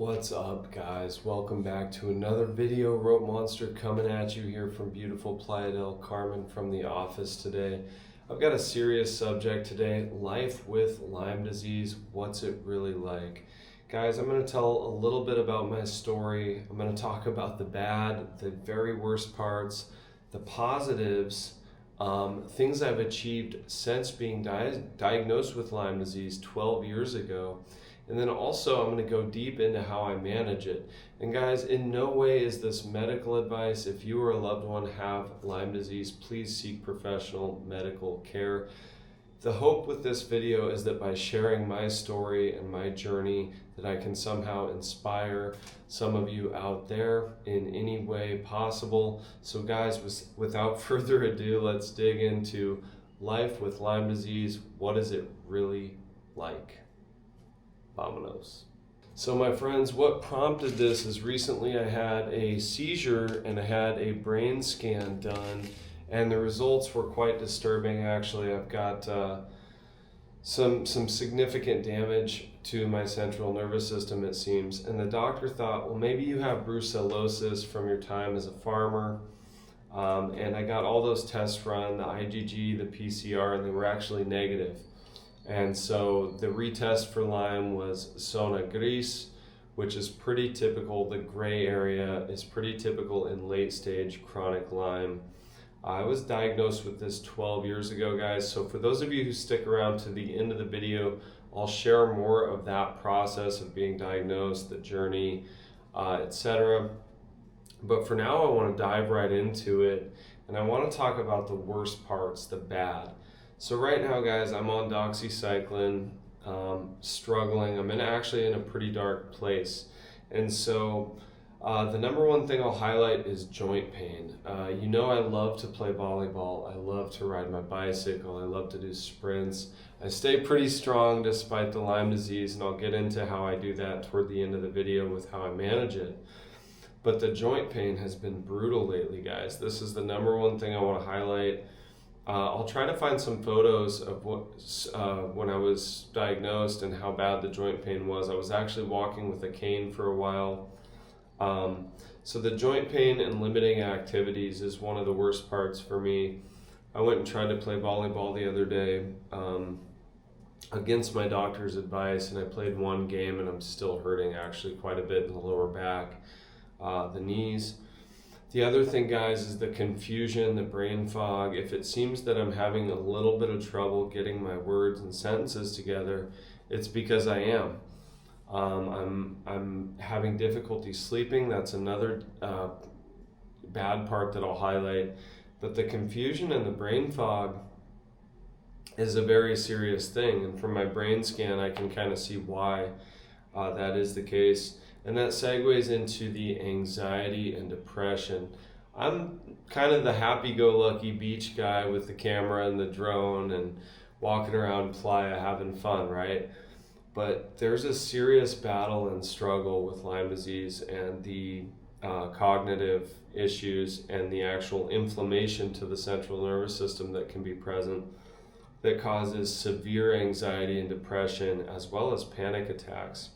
What's up, guys? Welcome back to another video. Rope Monster coming at you here from beautiful Playa del Carmen from the office today. I've got a serious subject today: life with Lyme disease. What's it really like? Guys, I'm going to tell a little bit about my story. I'm going to talk about the bad, the very worst parts, the positives, things I've achieved since being diagnosed with Lyme disease 12 years ago. And then also I'm going to go deep into how I manage it. And guys, in no way is this medical advice. If you or a loved one have Lyme disease, please seek professional medical care. The hope with this video is that by sharing my story and my journey, that I can somehow inspire some of you out there in any way possible. So guys, without further ado, let's dig into life with Lyme disease. What is it really like? Vamonos. So my friends, what prompted this is recently I had a seizure and I had a brain scan done, and the results were quite disturbing. Actually, I've got some significant damage to my central nervous system, it seems, and the doctor thought, well, maybe you have brucellosis from your time as a farmer. And I got all those tests run, the IgG, the PCR, and they were actually negative. And so the retest for Lyme was zona gris, which is pretty typical. The gray area is pretty typical in late stage chronic Lyme. I was diagnosed with this 12 years ago, guys. So for those of you who stick around to the end of the video, I'll share more of that process of being diagnosed, the journey, etc. But for now, I want to dive right into it. And I want to talk about the worst parts, the bad. So right now, guys, I'm on doxycycline, struggling. I'm actually in a pretty dark place. And so the number one thing I'll highlight is joint pain. You know, I love to play volleyball. I love to ride my bicycle. I love to do sprints. I stay pretty strong despite the Lyme disease, and I'll get into how I do that toward the end of the video with how I manage it. But the joint pain has been brutal lately, guys. This is the number one thing I want to highlight. I'll try to find some photos of when I was diagnosed and how bad the joint pain was. I was actually walking with a cane for a while. So the joint pain and limiting activities is one of the worst parts for me. I went and tried to play volleyball the other day against my doctor's advice, and I played one game and I'm still hurting actually quite a bit in the lower back, the knees. The other thing, guys, is the confusion, the brain fog. If it seems that I'm having a little bit of trouble getting my words and sentences together, it's because I am. I'm having difficulty sleeping. That's another bad part that I'll highlight. But the confusion and the brain fog is a very serious thing. And from my brain scan, I can kind of see why that is the case. And that segues into the anxiety and depression. I'm kind of the happy-go-lucky beach guy with the camera and the drone and walking around Playa having fun, right? But there's a serious battle and struggle with Lyme disease and the cognitive issues and the actual inflammation to the central nervous system that can be present that causes severe anxiety and depression as well as panic attacks.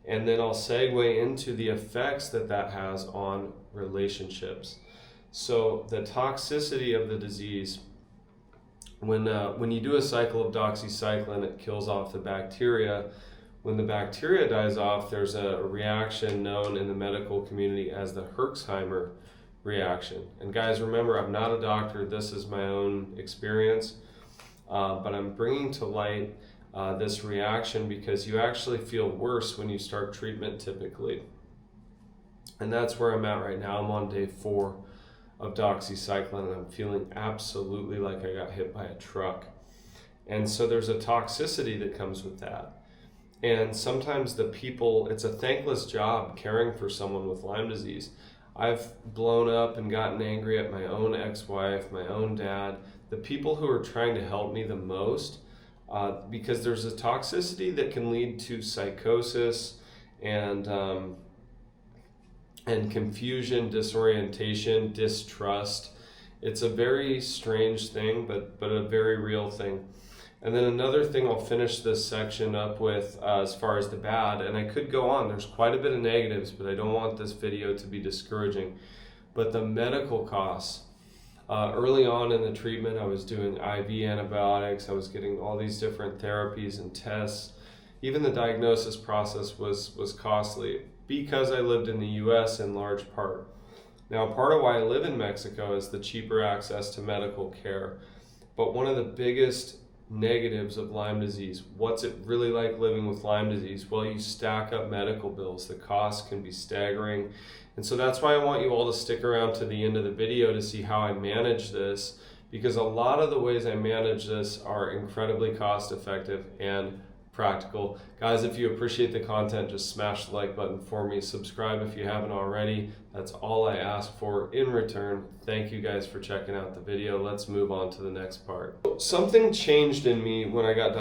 And then I'll segue into the effects that has on relationships. So the toxicity of the disease, when you do a cycle of doxycycline, it kills off the bacteria. When the bacteria dies off, there's a reaction known in the medical community as the Herxheimer reaction. And guys, remember, I'm not a doctor. This is my own experience, but I'm bringing to light this reaction because you actually feel worse when you start treatment typically. And that's where I'm at right now. I'm on day 4 of doxycycline and I'm feeling absolutely like I got hit by a truck. And so there's a toxicity that comes with that. And sometimes it's a thankless job caring for someone with Lyme disease. I've blown up and gotten angry at my own ex-wife, my own dad, the people who are trying to help me the most. Because there's a toxicity that can lead to psychosis and confusion, disorientation, distrust. It's a very strange thing, but a very real thing. And then another thing I'll finish this section up with as far as the bad, and I could go on, there's quite a bit of negatives, but I don't want this video to be discouraging. But the medical costs. Early on in the treatment, I was doing IV antibiotics, I was getting all these different therapies and tests. Even the diagnosis process was costly because I lived in the US in large part. Now, part of why I live in Mexico is the cheaper access to medical care. But one of the biggest negatives of Lyme disease, what's it really like living with Lyme disease? Well, you stack up medical bills. The costs can be staggering. And so that's why I want you all to stick around to the end of the video to see how I manage this, because a lot of the ways I manage this are incredibly cost effective and practical. Guys, if you appreciate the content, just smash the like button for me. Subscribe if you haven't already. That's all I ask for in return. Thank you guys for checking out the video. Let's move on to the next part. Something changed in me when I got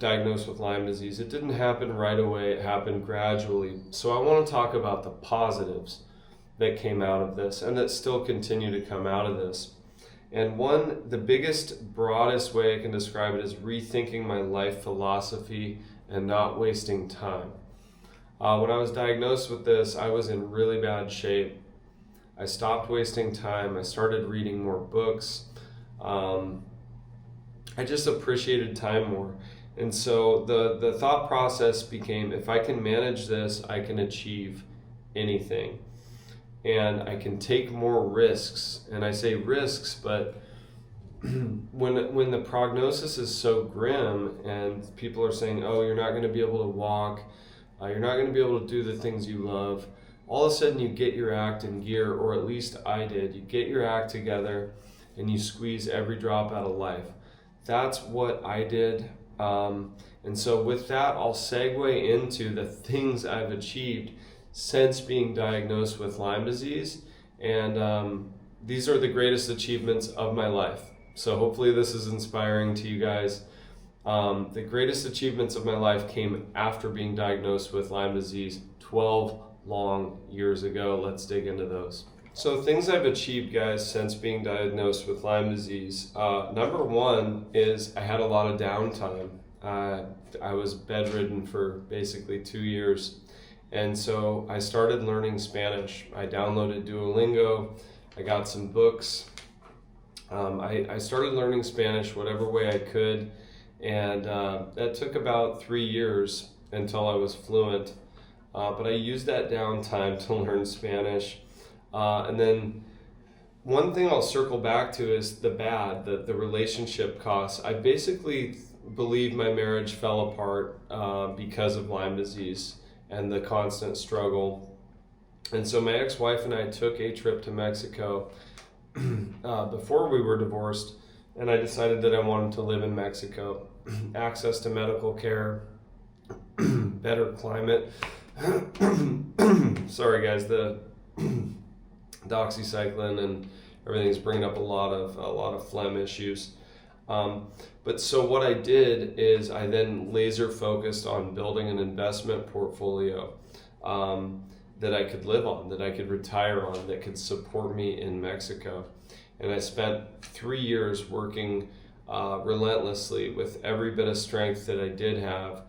diagnosed with Lyme disease. It didn't happen right away. It happened gradually. So I want to talk about the positives that came out of this and that still continue to come out of this. And the biggest, broadest way I can describe it is rethinking my life philosophy and not wasting time. When I was diagnosed with this, I was in really bad shape. I stopped wasting time. I started reading more books. I just appreciated time more. And so the thought process became, if I can manage this, I can achieve anything. And I can take more risks. And I say risks, but when the prognosis is so grim and people are saying, oh, you're not going to be able to walk, you're not going to be able to do the things you love, all of a sudden you get your act in gear, or at least I did. You get your act together and you squeeze every drop out of life. That's what I did. And so with that, I'll segue into the things I've achieved since being diagnosed with Lyme disease. And these are the greatest achievements of my life. So hopefully this is inspiring to you guys. The greatest achievements of my life came after being diagnosed with Lyme disease 12 long years ago. Let's dig into those. So things I've achieved, guys, since being diagnosed with Lyme disease. Number one is I had a lot of downtime. I was bedridden for basically 2 years. And so I started learning Spanish. I downloaded Duolingo. I got some books. I started learning Spanish whatever way I could. And that took about 3 years until I was fluent. But I used that downtime to learn Spanish. And then one thing I'll circle back to is the bad, the relationship costs. I basically believe my marriage fell apart because of Lyme disease and the constant struggle. And so my ex-wife and I took a trip to Mexico before we were divorced, and I decided that I wanted to live in Mexico. Access to medical care, better climate. Sorry guys, the doxycycline and everything's bringing up a lot of phlegm issues. But so what I did is I then laser focused on building an investment portfolio that I could live on, that I could retire on, that could support me in Mexico. And I spent 3 years working relentlessly with every bit of strength that I did have,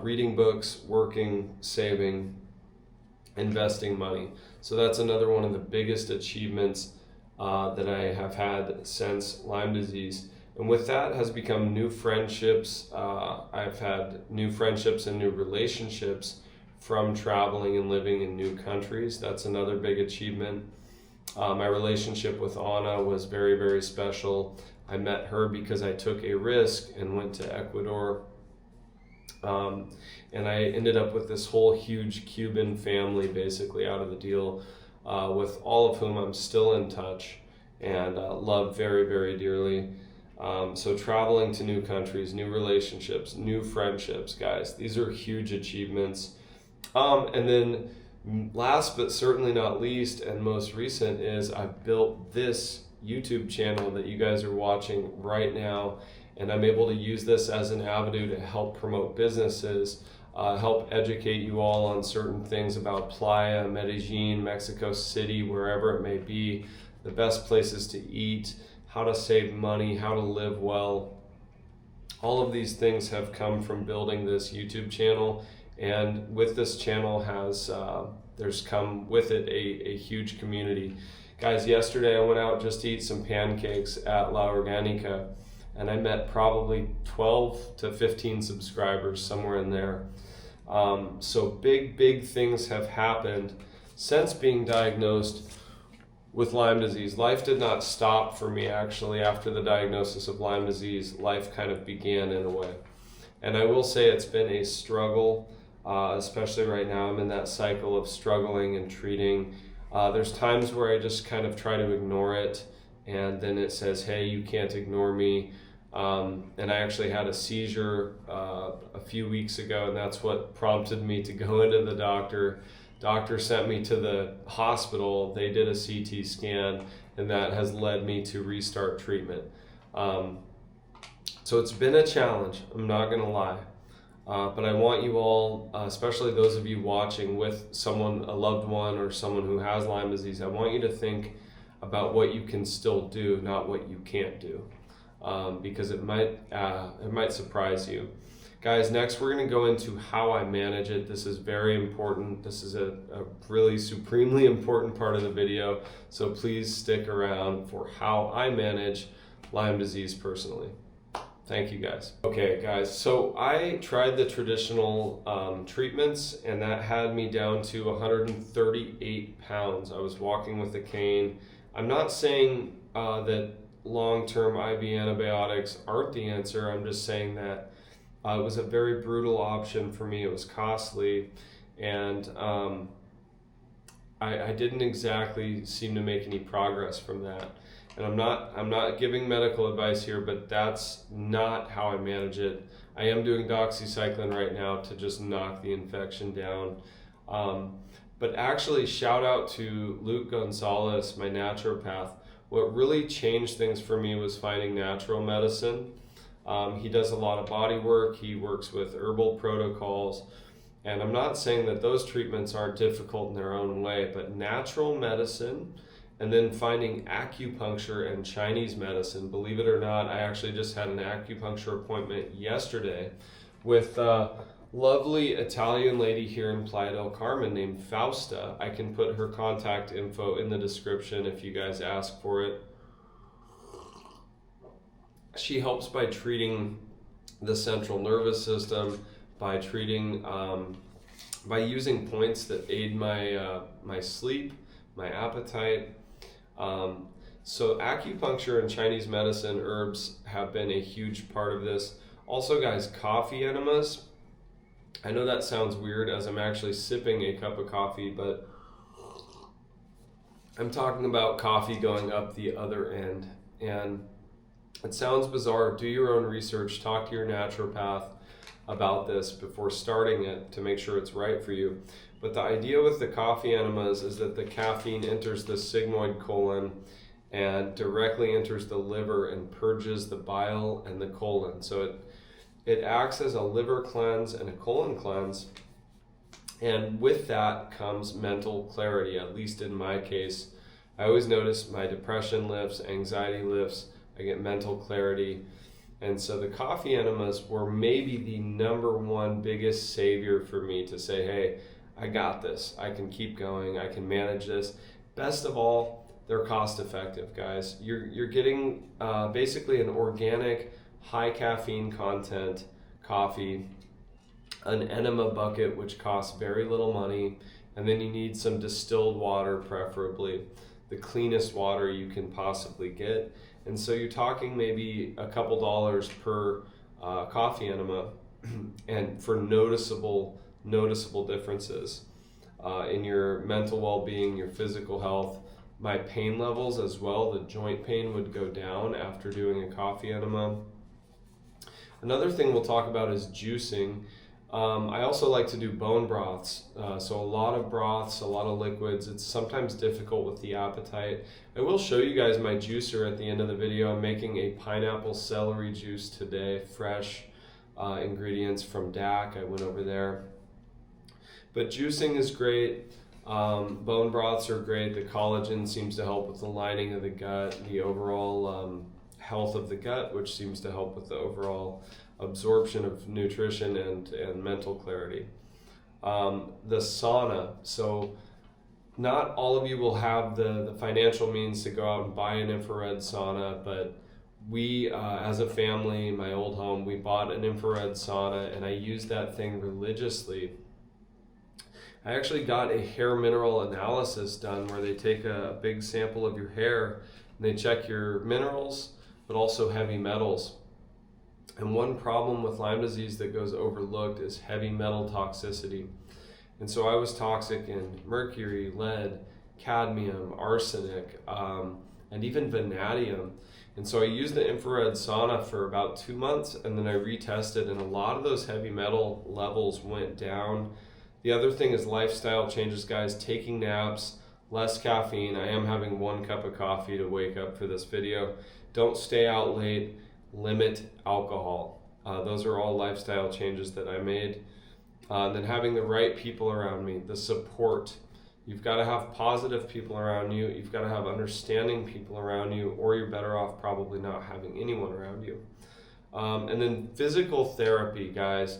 reading books, working, saving, investing money. So that's another one of the biggest achievements that I have had since Lyme disease. And with that has become new friendships. I've had new friendships and new relationships from traveling and living in new countries. That's another big achievement. My relationship with Anna was very, very special. I met her because I took a risk and went to Ecuador. And I ended up with this whole huge Cuban family basically out of the deal, with all of whom I'm still in touch and love very, very dearly. So traveling to new countries, new relationships, new friendships, guys, these are huge achievements. And then last but certainly not least and most recent is I've built this YouTube channel that you guys are watching right now, and I'm able to use this as an avenue to help promote businesses, help educate you all on certain things about Playa, Medellin, Mexico City, wherever it may be, the best places to eat, how to save money, how to live well, All of these things have come from building this YouTube channel, and with this channel there's come with it a huge community. Guys, yesterday I went out just to eat some pancakes at La Organica, and I met probably 12 to 15 subscribers, somewhere in there. So big things have happened since being diagnosed with Lyme disease. Life did not stop for me, actually. After the diagnosis of Lyme disease, life kind of began in a way. And I will say it's been a struggle, especially right now. I'm in that cycle of struggling and treating. There's times where I just kind of try to ignore it, and then it says, hey, you can't ignore me. And I actually had a seizure a few weeks ago, and that's what prompted me to go into the doctor. Doctor sent me to the hospital. They did a CT scan, and that has led me to restart treatment. So it's been a challenge, I'm not gonna lie. But I want you all, especially those of you watching with someone, a loved one or someone who has Lyme disease, I want you to think about what you can still do, not what you can't do, because it might surprise you. Guys, next we're going to go into how I manage it. This is very important. This is a really supremely important part of the video, so please stick around for how I manage Lyme disease personally. Thank you, guys. Okay, guys, so I tried the traditional treatments, and that had me down to 138 pounds. I was walking with a cane. I'm not saying that long-term IV antibiotics aren't the answer. I'm just saying that it was a very brutal option for me. It was costly, and I didn't exactly seem to make any progress from that. And I'm not giving medical advice here, but that's not how I manage it. I am doing doxycycline right now to just knock the infection down. But actually, shout out to Luke Gonzalez, my naturopath. What really changed things for me was finding natural medicine. He does a lot of body work. He works with herbal protocols. And I'm not saying that those treatments aren't difficult in their own way, but natural medicine, and then finding acupuncture and Chinese medicine. Believe it or not, I actually just had an acupuncture appointment yesterday with a lovely Italian lady here in Playa del Carmen named Fausta. I can put her contact info in the description if you guys ask for it. She helps by treating the central nervous system, by treating, by using points that aid my sleep, my appetite. So acupuncture and Chinese medicine, herbs have been a huge part of this. Also, guys, coffee enemas. I know that sounds weird as I'm actually sipping a cup of coffee, but I'm talking about coffee going up the other end. And it sounds bizarre. Do your own research. Talk to your naturopath about this before starting it to make sure it's right for you. But the idea with the coffee enemas is that the caffeine enters the sigmoid colon and directly enters the liver and purges the bile and the colon. So it acts as a liver cleanse and a colon cleanse. And with that comes mental clarity, at least in my case. I always notice my depression lifts, anxiety lifts, I get mental clarity. And so the coffee enemas were maybe the #1 biggest savior for me to say, hey, I got this. I can keep going. I can manage this. Best of all, they're cost effective, guys. You're getting basically an organic, high caffeine content coffee, an enema bucket, which costs very little money, and then you need some distilled water, preferably the cleanest water you can possibly get. And so you're talking maybe a couple dollars per coffee enema, and for noticeable differences in your mental well-being, your physical health. My pain levels as well, the joint pain would go down after doing a coffee enema. Another thing we'll talk about is juicing. I also like to do bone broths, so a lot of broths, a lot of liquids. It's sometimes difficult with the appetite. I will show you guys my juicer at the end of the video. I'm making a pineapple celery juice today, fresh ingredients from DAC. I went over there. But juicing is great. Bone broths are great. The collagen seems to help with the lining of the gut, the overall health of the gut, which seems to help with the overall absorption of nutrition and mental clarity. The sauna. So not all of you will have the financial means to go out and buy an infrared sauna, but we, as a family, my old home, we bought an infrared sauna, and I used that thing religiously. I actually got a hair mineral analysis done where they take a big sample of your hair and they check your minerals, but also heavy metals. And one problem with Lyme disease that goes overlooked is heavy metal toxicity. And so I was toxic in mercury, lead, cadmium, arsenic, and even vanadium. And so I used the infrared sauna for about 2 months, and then I retested, and a lot of those heavy metal levels went down. The other thing is lifestyle changes, guys. Taking naps, less caffeine. I am having 1 cup of coffee to wake up for this video. Don't stay out late. Limit alcohol. Those are all lifestyle changes that I made. Then having the right people around me, the support. You've got to have positive people around you. You've got to have understanding people around you, or you're better off probably not having anyone around you. And then physical therapy, guys.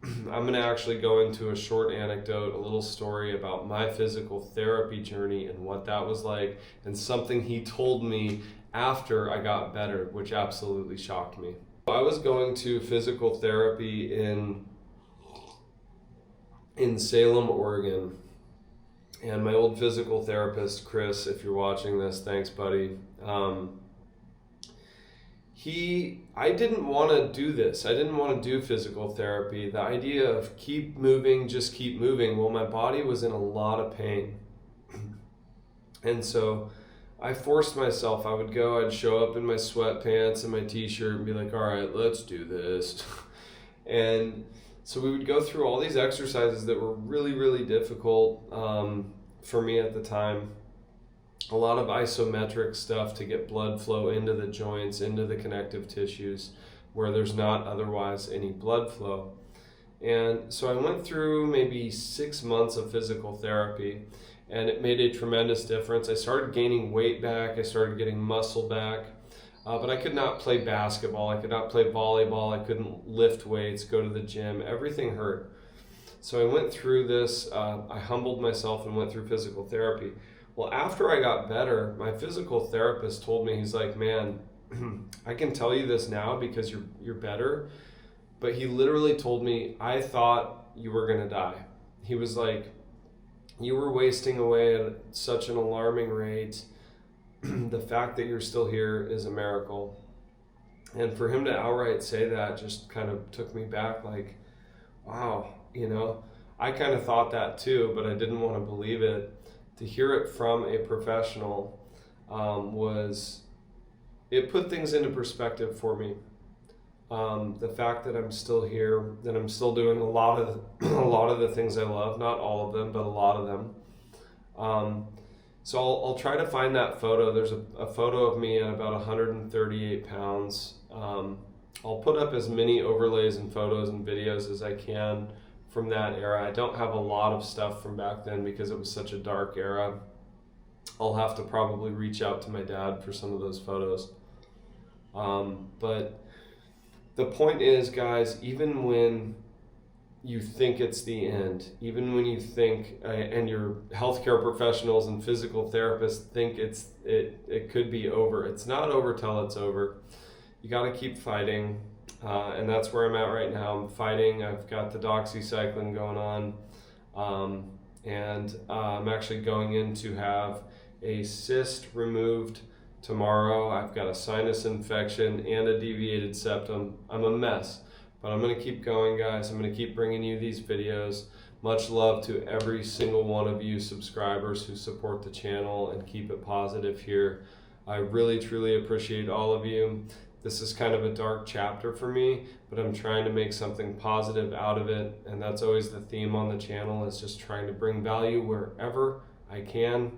I'm going to actually go into a short anecdote, a little story about my physical therapy journey and what that was like, and something he told me after I got better, which absolutely shocked me. I was going to physical therapy in Salem, Oregon, and my old physical therapist, Chris, if you're watching this, thanks, buddy. I didn't want to do this. I didn't want to do physical therapy. The idea of keep moving, just keep moving. Well, my body was in a lot of pain. And so I forced myself. I would go, I'd show up in my sweatpants and my t-shirt and be like, all right, let's do this. And so we would go through all these exercises that were really, really difficult for me at the time. A lot of isometric stuff to get blood flow into the joints, into the connective tissues where there's not otherwise any blood flow. And so I went through maybe 6 months of physical therapy, and it made a tremendous difference. I started gaining weight back, I started getting muscle back, but I could not play basketball, I could not play volleyball, I couldn't lift weights, go to the gym, everything hurt. So I went through this, I humbled myself and went through physical therapy. Well, after I got better, my physical therapist told me, he's like, man, I can tell you this now because you're better, but he literally told me, I thought you were gonna die. He was like, you were wasting away at such an alarming rate. The fact that you're still here is a miracle. And for him to outright say that just kind of took me back, like, wow, I kind of thought that too, but I didn't want to believe it. To hear it from a professional it put things into perspective for me. The fact that I'm still here, that I'm still doing a lot of the things I love, not all of them, but a lot of them. So I'll try to find that photo. There's a photo of me at about 138 pounds. I'll put up as many overlays and photos and videos as I can from that era. I don't have a lot of stuff from back then because it was such a dark era. I'll have to probably reach out to my dad for some of those photos. But the point is, guys, even when you think it's the end, even when you think, and your healthcare professionals and physical therapists think it could be over, it's not over till it's over. You got to keep fighting. And that's where I'm at right now. I'm fighting. I've got the doxycycline going on. And I'm actually going in to have a cyst removed tomorrow. I've got a sinus infection and a deviated septum. I'm a mess, but I'm going to keep going, guys. I'm going to keep bringing you these videos. Much love to every single one of you subscribers who support the channel and keep it positive here. I really, truly appreciate all of you. This is kind of a dark chapter for me, but I'm trying to make something positive out of it. And that's always the theme on the channel, is just trying to bring value wherever I can.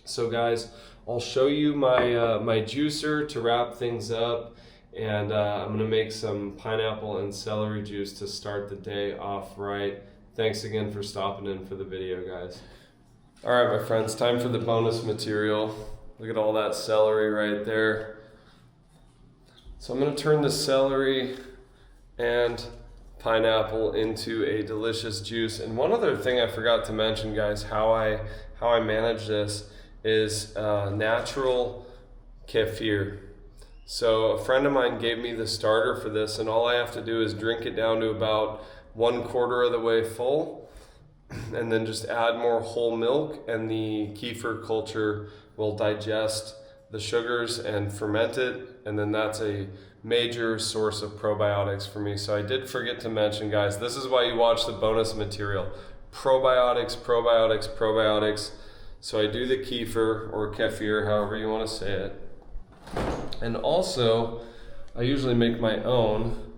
So guys, I'll show you my juicer to wrap things up. And I'm gonna make some pineapple and celery juice to start the day off right. Thanks again for stopping in for the video, guys. All right, my friends, time for the bonus material. Look at all that celery right there. So I'm going to turn the celery and pineapple into a delicious juice. And one other thing I forgot to mention, guys, how I manage this is natural kefir. So a friend of mine gave me the starter for this, and all I have to do is drink it down to about 1/4 of the way full, and then just add more whole milk, and the kefir culture will digest the sugars and ferment it, and then that's a major source of probiotics for me. So I did forget to mention, guys, this is why you watch the bonus material. Probiotics, probiotics, probiotics. So I do the kefir or kefir, however you want to say it. And also, I usually make my own,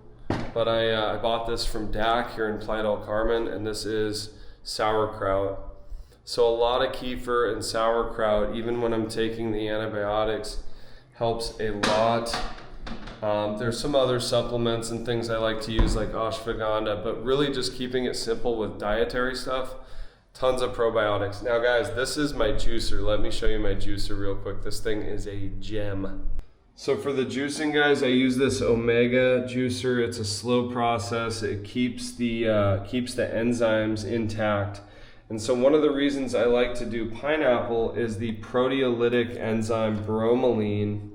but I bought this from DAC here in Playa del Carmen, and this is sauerkraut. So a lot of kefir and sauerkraut, even when I'm taking the antibiotics, helps a lot. There's some other supplements and things I like to use like ashwagandha, but really just keeping it simple with dietary stuff. Tons of probiotics. Now guys, this is my juicer. Let me show you my juicer real quick. This thing is a gem. So for the juicing, guys, I use this Omega juicer. It's a slow process. It keeps the enzymes intact. And so one of the reasons I like to do pineapple is the proteolytic enzyme bromelain.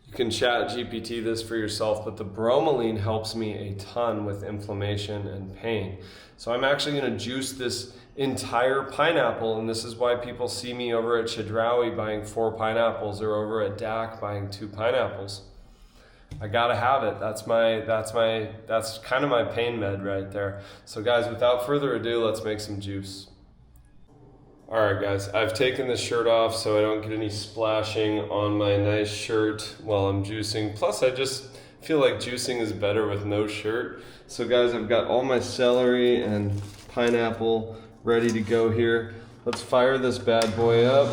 You can chat GPT this for yourself, but the bromelain helps me a ton with inflammation and pain. So I'm actually going to juice this entire pineapple, and this is why people see me over at Chedraui buying 4 pineapples or over at DAC buying 2 pineapples. I gotta have it. That's kind of my pain med right there. So guys, without further ado, let's make some juice. All right, guys, I've taken the shirt off so I don't get any splashing on my nice shirt while I'm juicing. Plus, I just feel like juicing is better with no shirt. So guys, I've got all my celery and pineapple ready to go here. Let's fire this bad boy up.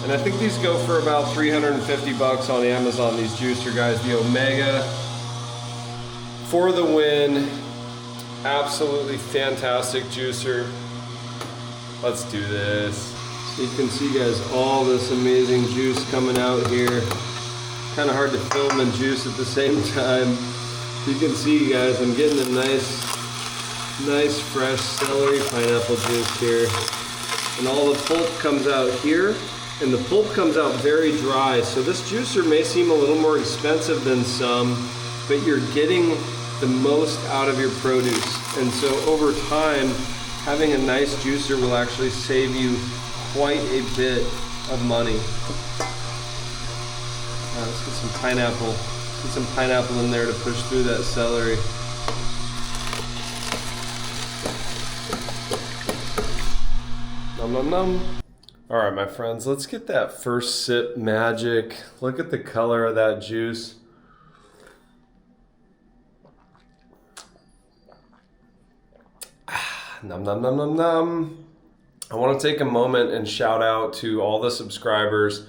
And I think these go for about 350 bucks on Amazon, these juicer guys. The Omega, for the win. Absolutely fantastic juicer. Let's do this. So you can see, guys, all this amazing juice coming out here. Kind of hard to film and juice at the same time. You can see, guys, I'm getting a nice fresh celery pineapple juice here. And all the pulp comes out here. And the pulp comes out very dry. So this juicer may seem a little more expensive than some, but you're getting the most out of your produce. And so over time, having a nice juicer will actually save you quite a bit of money. Let's get some pineapple. Get some pineapple in there to push through that celery. Nom nom nom. All right, my friends, let's get that first sip magic. Look at the color of that juice. Nom nom nom nom nom. I want to take a moment and shout out to all the subscribers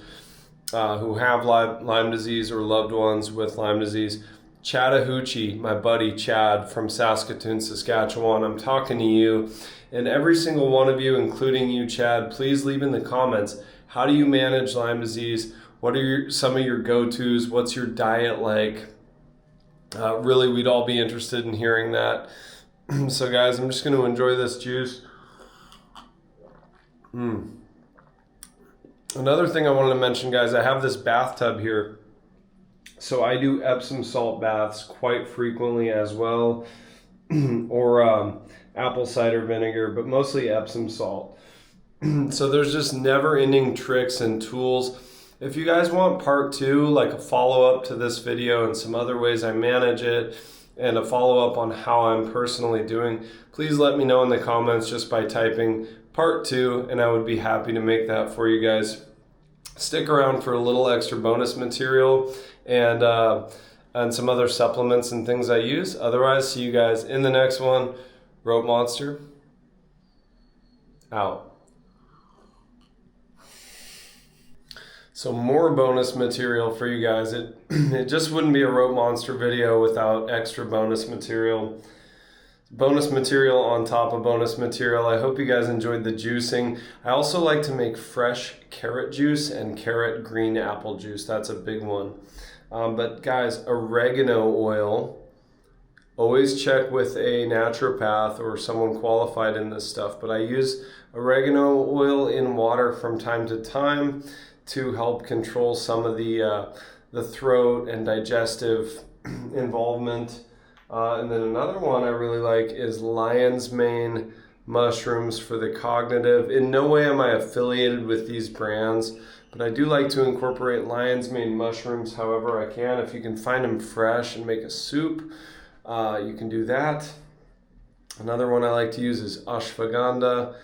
who have Lyme disease or loved ones with Lyme disease. Chattahoochee, my buddy Chad from Saskatoon, Saskatchewan, I'm talking to you. And every single one of you, including you, Chad, please leave in the comments, how do you manage Lyme disease? What are some of your go-tos? What's your diet like? Really, we'd all be interested in hearing that. So guys, I'm just going to enjoy this juice. Another thing I wanted to mention, guys, I have this bathtub here. So I do Epsom salt baths quite frequently as well, or apple cider vinegar, but mostly Epsom salt. So there's just never-ending tricks and tools. If you guys want part 2, like a follow-up to this video and some other ways I manage it, and a follow-up on how I'm personally doing, please let me know in the comments just by typing part 2, and I would be happy to make that for you guys. Stick around for a little extra bonus material and some other supplements and things I use. Otherwise, see you guys in the next one. Rope Monster, out. So more bonus material for you guys. It just wouldn't be a Rope Monster video without extra bonus material. Bonus material on top of bonus material. I hope you guys enjoyed the juicing. I also like to make fresh carrot juice and carrot green apple juice. That's a big one. But guys, oregano oil Always check with a naturopath or someone qualified in this stuff, but I use oregano oil in water from time to time to help control some of the throat and digestive involvement. And then another one I really like is lion's mane mushrooms for the cognitive. In no way am I affiliated with these brands, but I do like to incorporate lion's mane mushrooms however I can. If you can find them fresh and make a soup, you can do that. Another one I like to use is ashwagandha.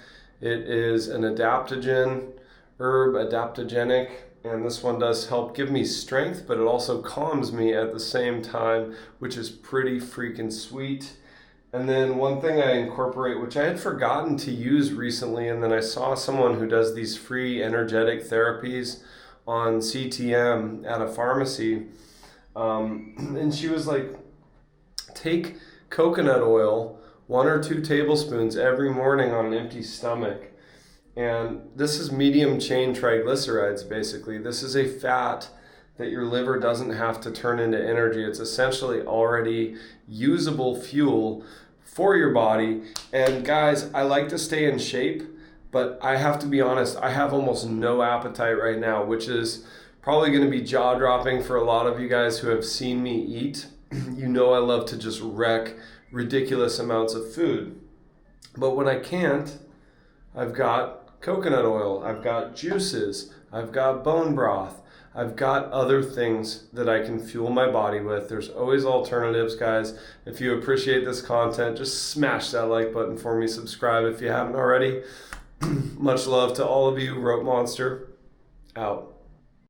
It is an adaptogen, herb adaptogenic, and this one does help give me strength, but it also calms me at the same time, which is pretty freaking sweet. And then one thing I incorporate, which I had forgotten to use recently, and then I saw someone who does these free energetic therapies on CTM at a pharmacy, and she was like, take coconut oil, 1 or 2 tablespoons every morning on an empty stomach. And this is medium chain triglycerides, basically. This is a fat that your liver doesn't have to turn into energy. It's essentially already usable fuel for your body. And guys, I like to stay in shape, but I have to be honest, I have almost no appetite right now, which is probably going to be jaw-dropping for a lot of you guys who have seen me eat. You know I love to just wreck ridiculous amounts of food. But when I can't, I've got coconut oil, I've got juices, I've got bone broth, I've got other things that I can fuel my body with. There's always alternatives, guys. If you appreciate this content, just smash that like button for me. Subscribe if you haven't already. Much love to all of you. Rope Monster, out.